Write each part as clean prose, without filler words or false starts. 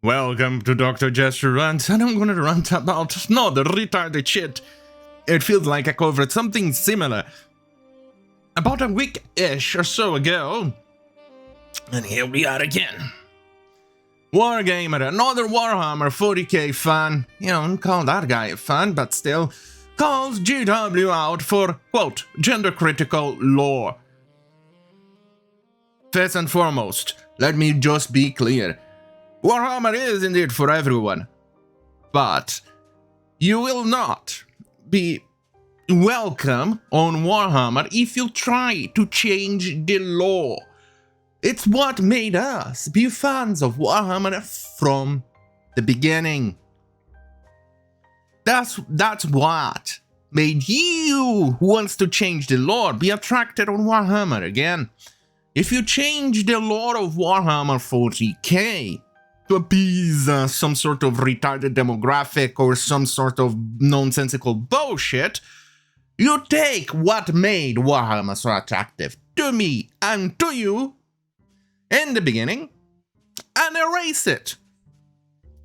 Welcome to Dr. Jester Rants, and I'm gonna rant about not the retarded shit. It feels like I covered something similar about a week-ish or so ago. And here we are again. Wargamer, another Warhammer 40k fan, you know, call that guy a fan, but still, calls GW out for, quote, gender-critical lore. First and foremost, let me just be clear. Warhammer is indeed for everyone, but you will not be welcome on Warhammer if you try to change the lore. It's what made us be fans of Warhammer from the beginning. That's what made you who wants to change the lore be attracted on Warhammer again. If you change the lore of Warhammer 40k to appease some sort of retarded demographic or some sort of nonsensical bullshit, you take what made Warhammer so attractive to me and to you in the beginning and erase it.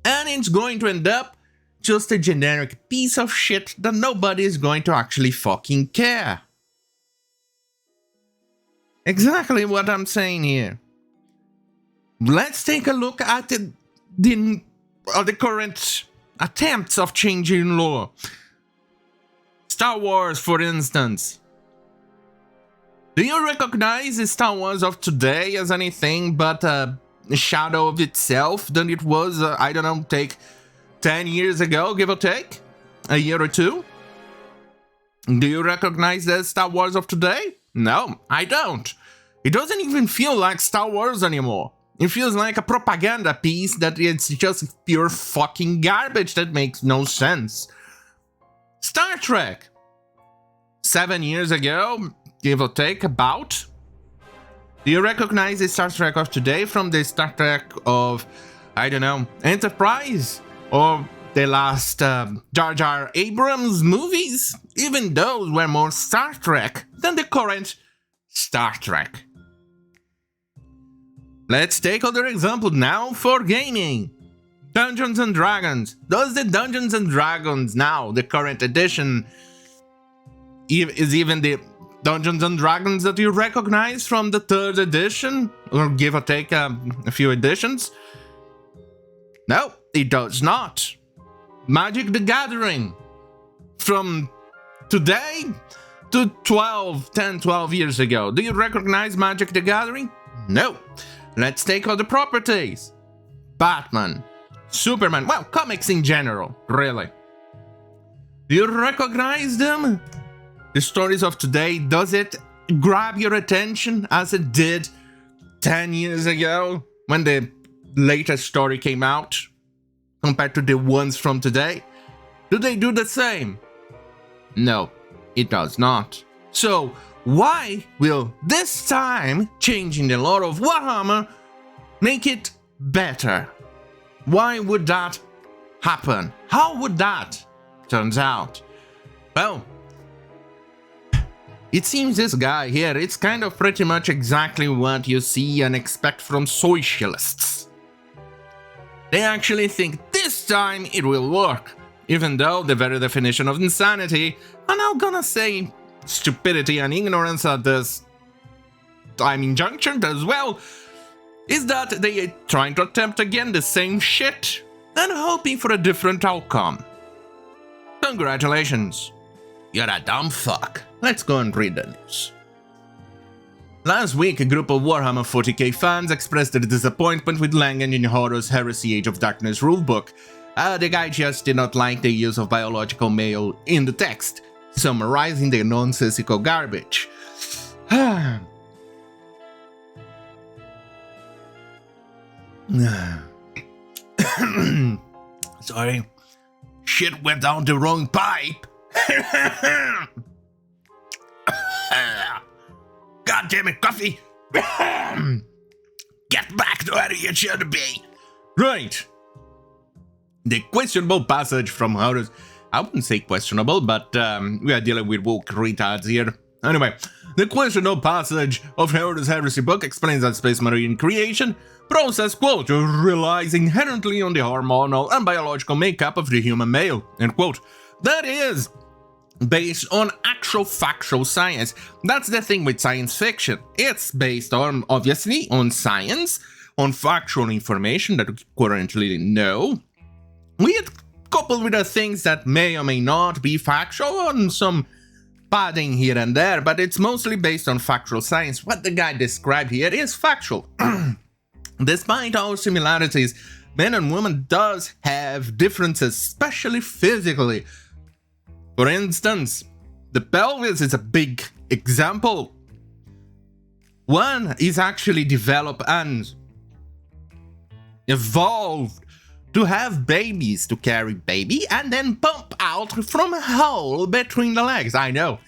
And it's going to end up just a generic piece of shit that nobody is going to actually fucking care. Exactly what I'm saying here. Let's take a look at the current attempts of changing lore. Star Wars, for instance. Do you recognize the Star Wars of today as anything but a shadow of itself than it was, I don't know, take 10 years ago, give or take? A year or two? Do you recognize the Star Wars of today? No, I don't. It doesn't even feel like Star Wars anymore. It feels like a propaganda piece that it's just pure fucking garbage that makes no sense. Star Trek. 7 years ago, give or take, about. Do you recognize the Star Trek of today from the Star Trek of, I don't know, Enterprise? Or the last Jar Jar Abrams movies? Even those were more Star Trek than the current Star Trek. Let's take other example now for gaming. Dungeons and Dragons. Does the Dungeons and Dragons now, the current edition, is even the Dungeons and Dragons that you recognize from the 3rd edition? Or give or take a few editions? No, it does not. Magic the Gathering. From today to 10, 12 years ago. Do you recognize Magic the Gathering? No. Let's take other properties. Batman. Superman. Well, comics in general, really. Do you recognize them? The stories of today, does it grab your attention as it did 10 years ago when the latest story came out compared to the ones from today? Do they do the same? No, it does not. So, why will this time changing the lore of Warhammer make it better? Why would that happen? How would that turn out? Well, it seems this guy here, it's kind of pretty much exactly what you see and expect from socialists. They actually think this time it will work, even though the very definition of insanity, and I'm gonna say stupidity and ignorance at this junction as well, is that they are trying to attempt again the same shit and hoping for a different outcome. Congratulations. You're a dumb fuck. Let's go and read the news. Last week, a group of Warhammer 40k fans expressed their disappointment with Langan in Horror's Heresy Age of Darkness rulebook. The guy just did not like the use of biological male in the text, summarizing the nonsensical garbage. Sorry. Shit went down the wrong pipe. God damn it, coffee! Get back to where you should be! Right! The questionable passage from Horus. I wouldn't say questionable, but we are dealing with woke retards here. Anyway, the questionable passage of Herod's Heresy book explains that space marine creation process, quote, relies inherently on the hormonal and biological makeup of the human male, end quote. That is based on actual factual science. That's the thing with science fiction. It's based on, obviously, on science, on factual information that we currently know, coupled with the things that may or may not be factual, and some padding here and there, but it's mostly based on factual science. What the guy described here is factual. Despite all similarities, men and women does have differences, especially physically. For instance, the pelvis is a big example. One is actually developed and evolved to have babies, to carry baby and then pump out from a hole between the legs. I know,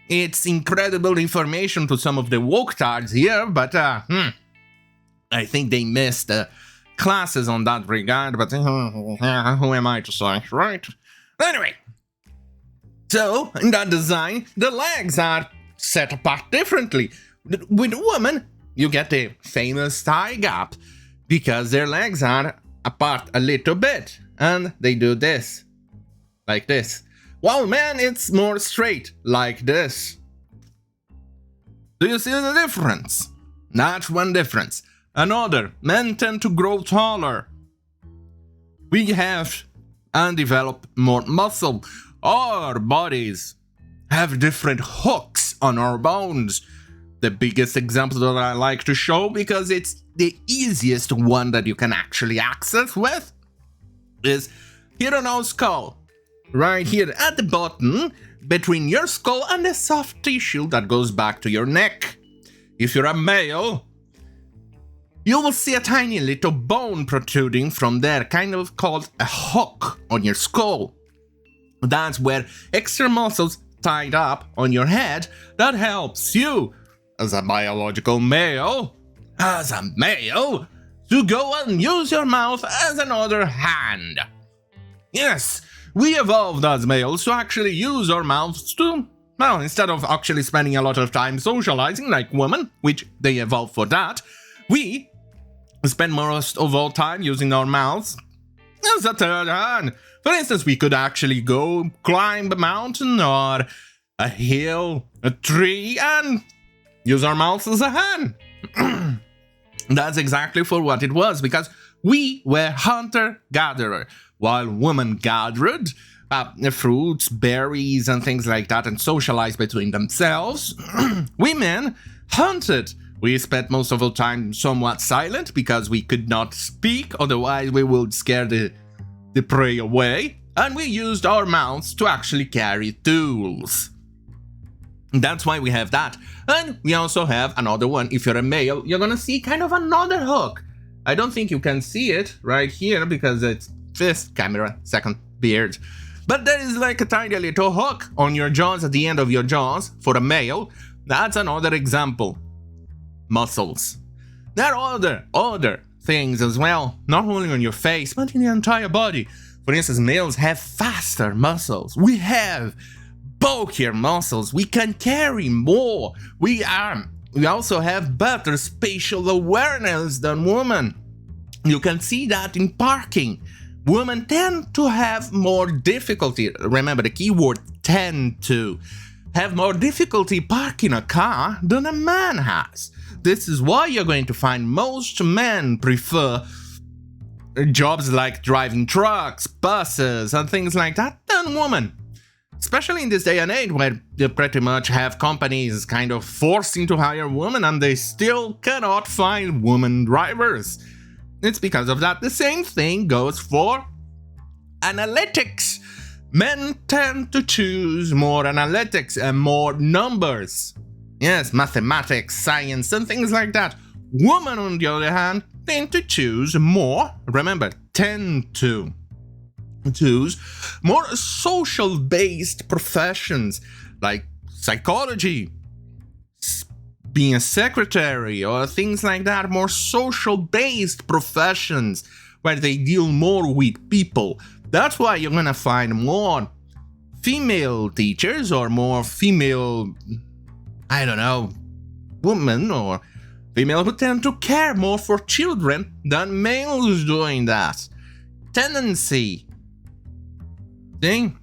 it's incredible information to some of the woke-tards here, but I think they missed classes on that regard, but who am I to say, right? Anyway, so in that design, the legs are set apart differently. With a woman, you get the famous thigh gap, because their legs are apart a little bit, and they do this, like this. While men, it's more straight, like this. Do you see the difference? That's one difference. Another, men tend to grow taller. We have and develop more muscle. Our bodies have different hooks on our bones. The biggest example that I like to show, because it's the easiest one that you can actually access with, is here on our skull. Right here at the bottom, between your skull and the soft tissue that goes back to your neck. If you're a male, you will see a tiny little bone protruding from there, kind of called a hook on your skull. That's where extra muscles tied up on your head that helps you, as a biological male, to go and use your mouth as another hand. Yes, we evolved as males to actually use our mouths to, well, instead of actually spending a lot of time socializing like women, which they evolved for that, we spend most of our time using our mouths as a third hand. For instance, we could actually go climb a mountain or a hill, a tree, and use our mouths as a hand. That's exactly for what it was, because we were hunter-gatherer, while women gathered fruits, berries, and things like that, and socialized between themselves. Women hunted. We spent most of our time somewhat silent, because we could not speak, otherwise we would scare the prey away, and we used our mouths to actually carry tools. That's why we have that. And we also have another one. If you're a male, you're gonna see kind of another hook. I don't think you can see it right here because it's first camera, second beard. But there is like a tiny little hook on your jaws, at the end of your jaws, for a male. That's another example. Muscles. There are other things as well, not only on your face, but in the entire body. For instance, males have faster muscles. We have bulkier muscles. We can carry more. We also have better spatial awareness than women. You can see that in parking. Women tend to have more difficulty. Remember the keyword tend to have more difficulty parking a car than a man has. This is why you're going to find most men prefer jobs like driving trucks, buses, and things like that than women. Especially in this day and age where you pretty much have companies kind of forcing to hire women and they still cannot find women drivers. It's because of that. The same thing goes for analytics. Men tend to choose more analytics and more numbers. Yes, mathematics, science, and things like that. Women, on the other hand, tend to choose more, remember, tend to choose more social-based professions, like psychology, being a secretary, or things like that, more social-based professions, where they deal more with people. That's why you're gonna find more female teachers, or more female I don't know, women or female who tend to care more for children than males doing that. Tendency. See?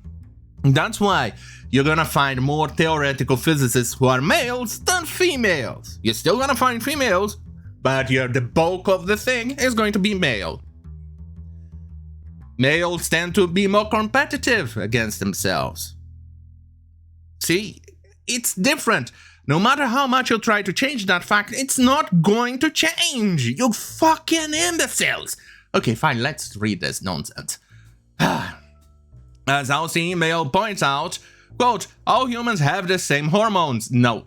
That's why you're gonna find more theoretical physicists who are males than females. You're still gonna find females, but the bulk of the thing is going to be male. Males tend to be more competitive against themselves. See? It's different. No matter how much you try to change that fact, it's not going to change. You fucking imbeciles. Okay, fine, let's read this nonsense. As our email points out, quote, all humans have the same hormones. No.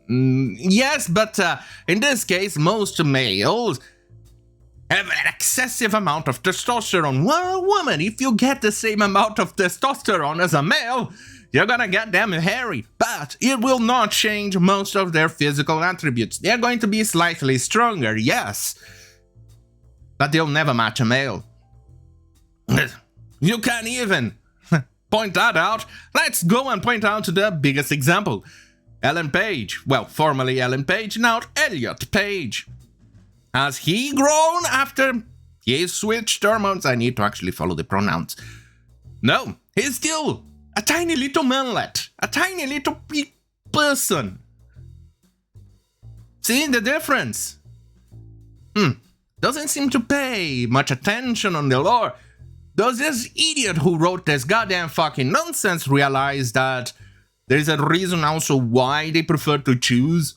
Yes, but in this case, most males have an excessive amount of testosterone. Well, a woman, if you get the same amount of testosterone as a male, you're gonna get them hairy, but it will not change most of their physical attributes. They're going to be slightly stronger, yes, but they'll never match a male. You can't even point that out. Let's go and point out the biggest example. Ellen Page, well, formerly Ellen Page, now Elliot Page. Has he grown after he switched hormones? I need to actually follow the pronouns. No, he's still a tiny little manlet, a tiny little person. See the difference? Doesn't seem to pay much attention on the lore. Does this idiot who wrote this goddamn fucking nonsense realize that there's a reason also why they prefer to choose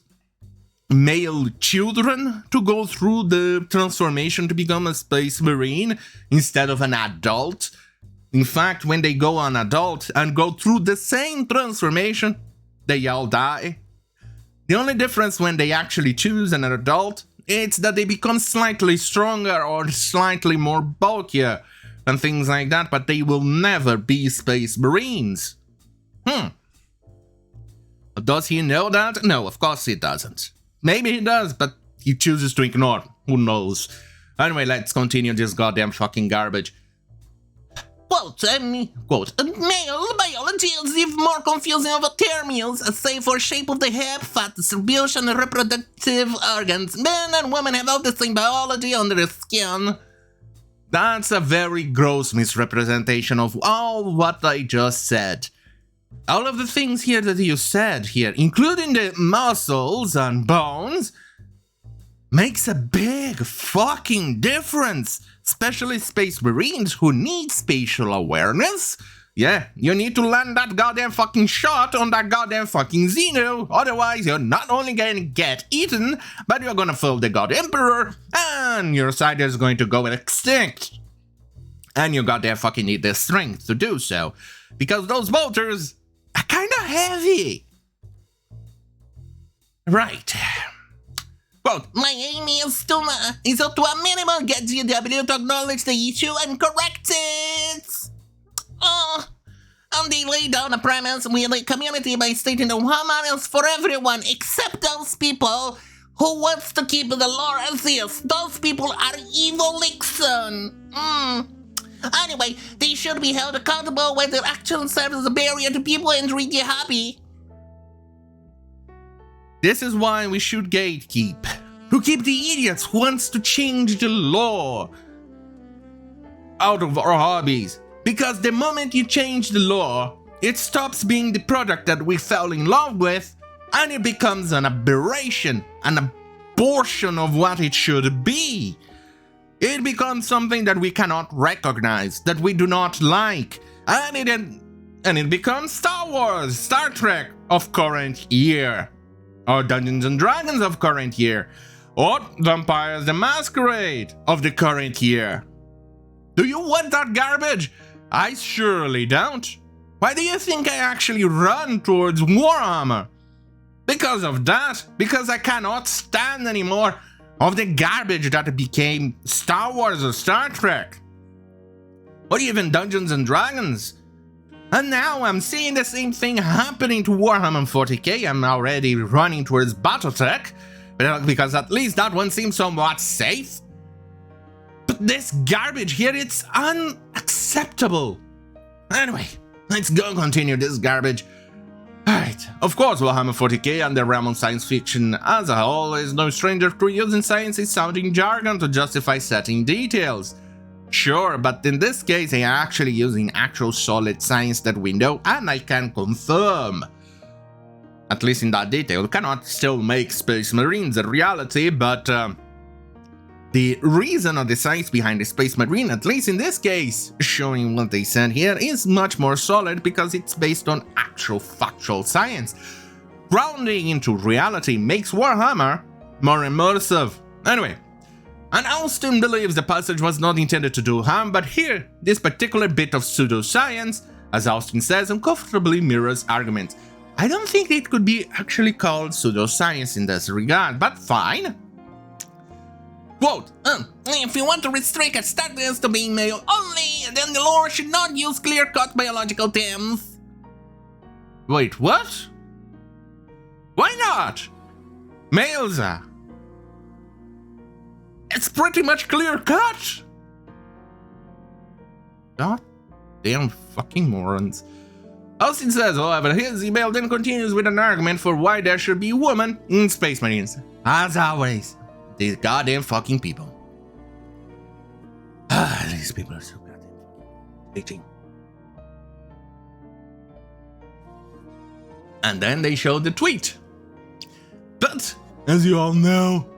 male children to go through the transformation to become a space marine instead of an adult? In fact, when they go an adult and go through the same transformation, they all die. The only difference when they actually choose an adult, it's that they become slightly stronger or slightly more bulkier and things like that, but they will never be space marines. Does he know that? No, of course he doesn't. Maybe he does, but he chooses to ignore. Who knows? Anyway, let's continue this goddamn fucking garbage. Quote, male biology is even more confusing of terms, save for shape of the hip, fat distribution, and reproductive organs. Men and women have all the same biology under the skin. That's a very gross misrepresentation of all what I just said. All of the things here that you said here, including the muscles and bones, makes a big fucking difference. Especially space marines who need spatial awareness. Yeah, you need to land that goddamn fucking shot on that goddamn fucking Xeno. Otherwise, you're not only gonna get eaten, but you're gonna fool the God Emperor, and your side is going to go extinct. And you goddamn fucking need the strength to do so, because those bolters are kinda heavy. Right. Quote, my aim is to a minimum get GW to acknowledge the issue and correct it. And they lay down a premise with the community by stating the Warhammer is for everyone except those people who wants to keep the lore as is. Those people are evil Nixon. Anyway, they should be held accountable when their actions serve as a barrier to people entering the hobby. This is why we should gatekeep. To keep the idiots who wants to change the law out of our hobbies. Because the moment you change the law, it stops being the product that we fell in love with, and it becomes an aberration, an abortion of what it should be. It becomes something that we cannot recognize, that we do not like, and it becomes Star Wars, Star Trek of current year, or Dungeons and Dragons of current year, or Vampires the Masquerade of the current year. Do you want that garbage? I surely don't. Why do you think I actually run towards Warhammer? Because of that. Because I cannot stand anymore of the garbage that became Star Wars or Star Trek. Or even Dungeons and Dragons. And now I'm seeing the same thing happening to Warhammer 40k. I'm already running towards Battletech, because at least that one seems somewhat safe. But this garbage here, it's unacceptable. Anyway, let's go continue this garbage. Alright. Right, of course Warhammer 40k and the realm of science fiction as a whole is no stranger to using science-sounding jargon to justify setting details. Sure, but in this case they are actually using actual solid science that we know and I can confirm. At least in that detail, cannot still make Space Marines a reality, but the reason or the science behind the Space Marine, at least in this case, showing what they said here, is much more solid because it's based on actual factual science. Grounding into reality makes Warhammer more immersive. Anyway, and Austin believes the passage was not intended to do harm, but here, this particular bit of pseudoscience, as Austin says, uncomfortably mirrors arguments. I don't think it could be actually called pseudoscience in this regard, but fine. Quote, if you want to restrict a status to being male only, then the lore should not use clear-cut biological terms. Wait, what? Why not? Males are. It's pretty much clear-cut. God damn fucking morons. Austin says, however, his email then continues with an argument for why there should be women in Space Marines. As always, these goddamn fucking people. These people are so goddamn hating. And then they showed the tweet. But, as you all know,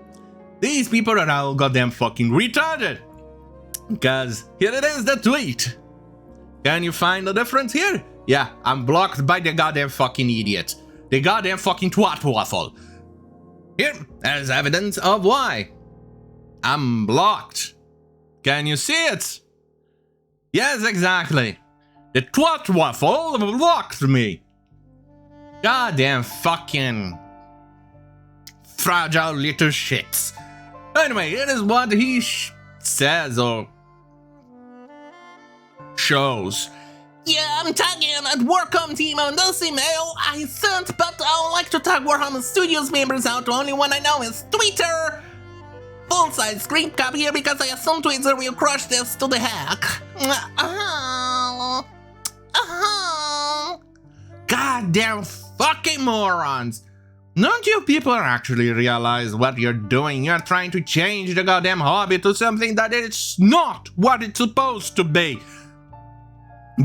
these people are all goddamn fucking retarded. Because here it is, the tweet. Can you find the difference here? Yeah, I'm blocked by the goddamn fucking idiot. The goddamn fucking twat waffle. Here, there's evidence of why. I'm blocked. Can you see it? Yes, exactly. The twat waffle blocked me. Goddamn fucking fragile little shits. Anyway, it is what he says or shows. Yeah, I'm tagging at Warcom team on this email I sent, but I would like to tag Warhammer Studios members out. The only one I know is Twitter. Full-size screen cap here because I assume Twitter will crush this to the heck. Goddamn fucking morons. Don't you people actually realize what you're doing? You're trying to change the goddamn hobby to something that it's not what it's supposed to be.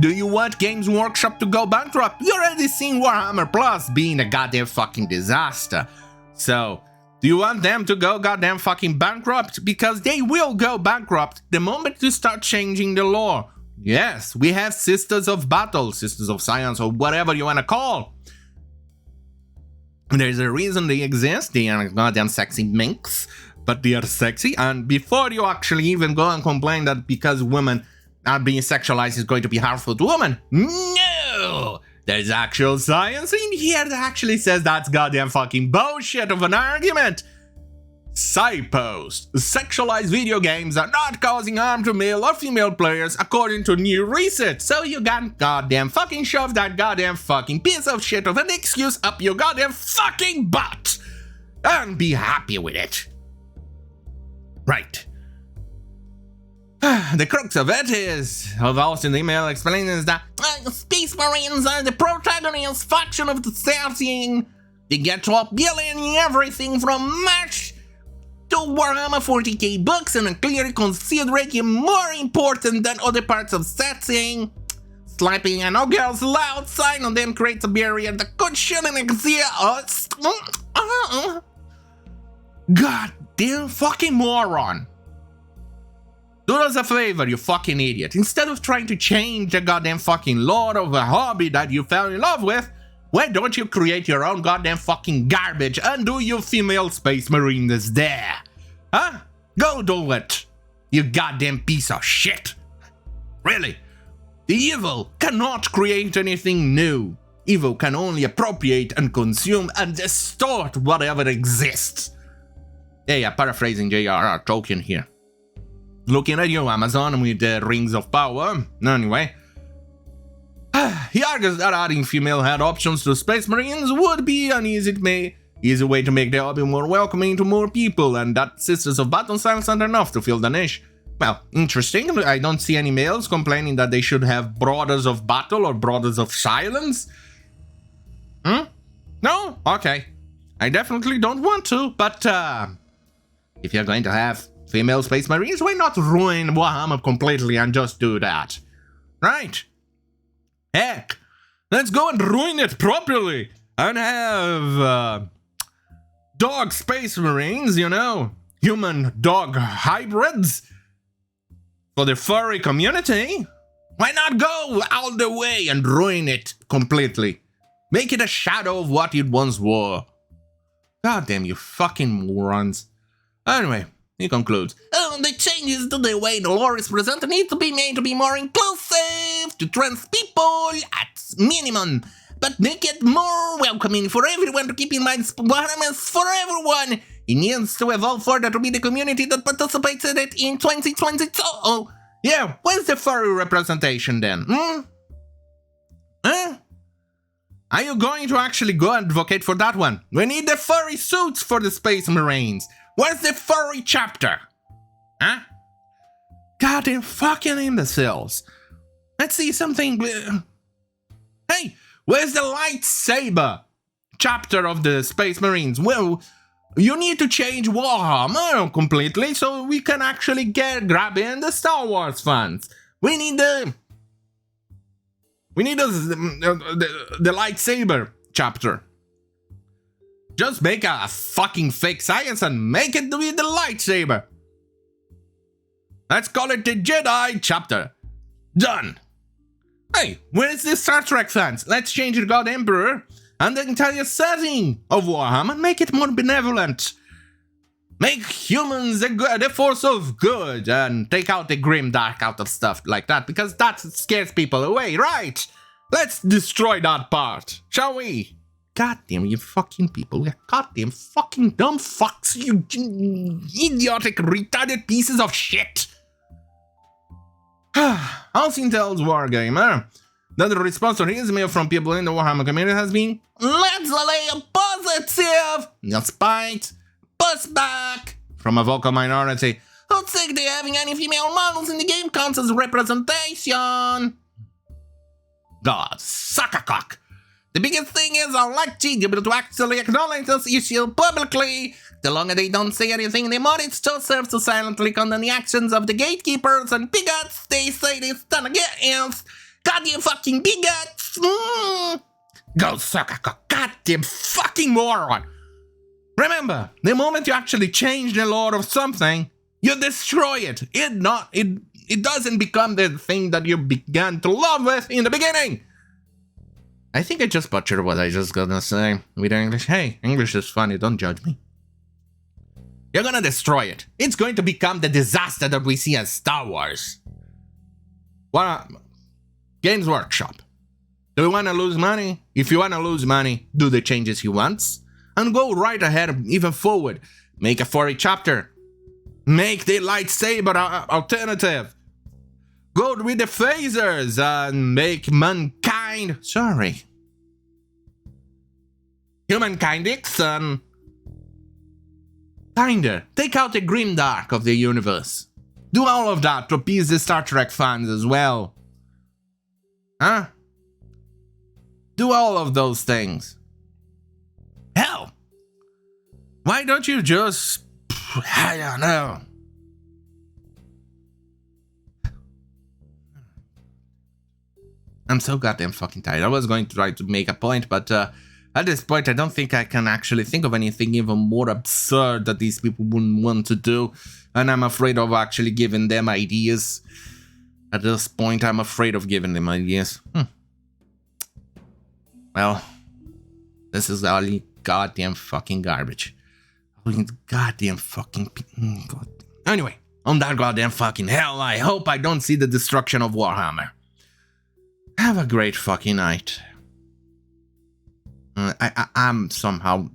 Do you want Games Workshop to go bankrupt? You already seen Warhammer Plus being a goddamn fucking disaster. So, do you want them to go goddamn fucking bankrupt? Because they will go bankrupt the moment you start changing the lore. Yes, we have Sisters of Battle, Sisters of Science, or whatever you want to call. There's a reason they exist. They are goddamn sexy minks, but they are sexy. And before you actually even go and complain that because women not being sexualized is going to be harmful to women. No! There's actual science in here that actually says that's goddamn fucking bullshit of an argument. Side post. Sexualized video games are not causing harm to male or female players according to new research. So you can goddamn fucking shove that goddamn fucking piece of shit of an excuse up your goddamn fucking butt. And be happy with it. Right. The crux of it is, of Austin's email explains that Space Marines are the protagonist faction of the setting. They get to appealing everything from merch to Warhammer 40k books and are clearly considered more important than other parts of setting. Slapping an all girls loud sign on them creates a barrier that could shouldn't exist. Goddamn fucking moron. Do us a favor, you fucking idiot. Instead of trying to change the goddamn fucking lore of a hobby that you fell in love with, why don't you create your own goddamn fucking garbage and do your female Space Marines there? Huh? Go do it, you goddamn piece of shit. Really? The evil cannot create anything new. Evil can only appropriate and consume and distort whatever exists. Yeah, paraphrasing J.R.R. Tolkien here. Looking at you, Amazon, with the Rings of Power. Anyway, he argues that adding female head options to Space Marines would be an easy way to make the hobby more welcoming to more people, and that Sisters of Battle styles aren't enough to fill the niche. Well, interesting. I don't see any males complaining that they should have Brothers of Battle or Brothers of Silence. No? Okay. I definitely don't want to, but if you're going to have female Space Marines, why not ruin Warhammer completely and just do that? Right? Heck, let's go and ruin it properly and have dog Space Marines, you know, human-dog hybrids for the furry community. Why not go all the way and ruin it completely? Make it a shadow of what it once were. God damn you fucking morons. Anyway, he concludes. The changes to the way the lore is presented need to be made to be more inclusive to trans people at minimum, but make it more welcoming for everyone to keep in mind Warhammer is for everyone. It needs to evolve further to be the community that participates in it in 2022. Oh, yeah, where's the furry representation then? Huh? Are you going to actually go advocate for that one? We need the furry suits for the Space Marines. Where's the furry chapter? Huh? Goddamn fucking imbeciles. Let's see something. Hey, where's the lightsaber chapter of the Space Marines? Well, you need to change Warhammer completely so we can actually grab in the Star Wars fans. We need the lightsaber chapter. Just make a fucking fake science and make it be the lightsaber. Let's call it the Jedi chapter. Done. Hey, where's the Star Trek fans? Let's change the God Emperor and the entire setting of Warhammer and make it more benevolent. Make humans the force of good and take out the grim dark out of stuff like that, because that scares people away, right? Let's destroy that part, shall we? Goddamn you fucking people, you goddamn fucking dumb fucks, you idiotic retarded pieces of shit. Austin tells Wargamer that the response to his mail from people in the Warhammer community has been, let's lay a positive, despite pushback from a vocal minority who'd say they having any female models in the game counts as representation. God, suck a cock. The biggest thing is I like GW to actually acknowledge this issue publicly. The longer they don't say anything anymore, it just serves to silently condemn the actions of the gatekeepers and bigots they say they stand against. Goddamn fucking bigots! Go suck a cock, goddamn fucking moron! Remember, the moment you actually change the lore of something, you destroy it. It doesn't become the thing that you began to love with in the beginning. I think I just butchered what I just gonna say with English. Hey, English is funny, don't judge me. You're gonna destroy it. It's going to become the disaster that we see as Star Wars. What? Games Workshop. Do we wanna lose money? If you wanna lose money, do the changes he wants. And go right ahead, even forward. Make a furry chapter. Make the lightsaber alternative. Go with the phasers and make mankind. Sorry. Humankind Ixon. Kinda. Take out the grimdark of the universe. Do all of that to appease the Star Trek fans as well. Huh? Do all of those things. Hell. Why don't you just... I don't know. I'm so goddamn fucking tired. I was going to try to make a point, but at this point, I don't think I can actually think of anything even more absurd that these people wouldn't want to do. And I'm afraid of actually giving them ideas. At this point, I'm afraid of giving them ideas. Well, this is all goddamn fucking garbage. Goddamn fucking... God. Anyway, on that goddamn fucking hell, I hope I don't see the destruction of Warhammer. Have a great fucking night. I'm somehow...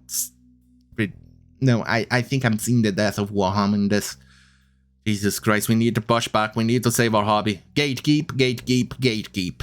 No, I think I'm seeing the death of Warhammer in this. Jesus Christ, we need to push back. We need to save our hobby. Gatekeep, gatekeep, gatekeep.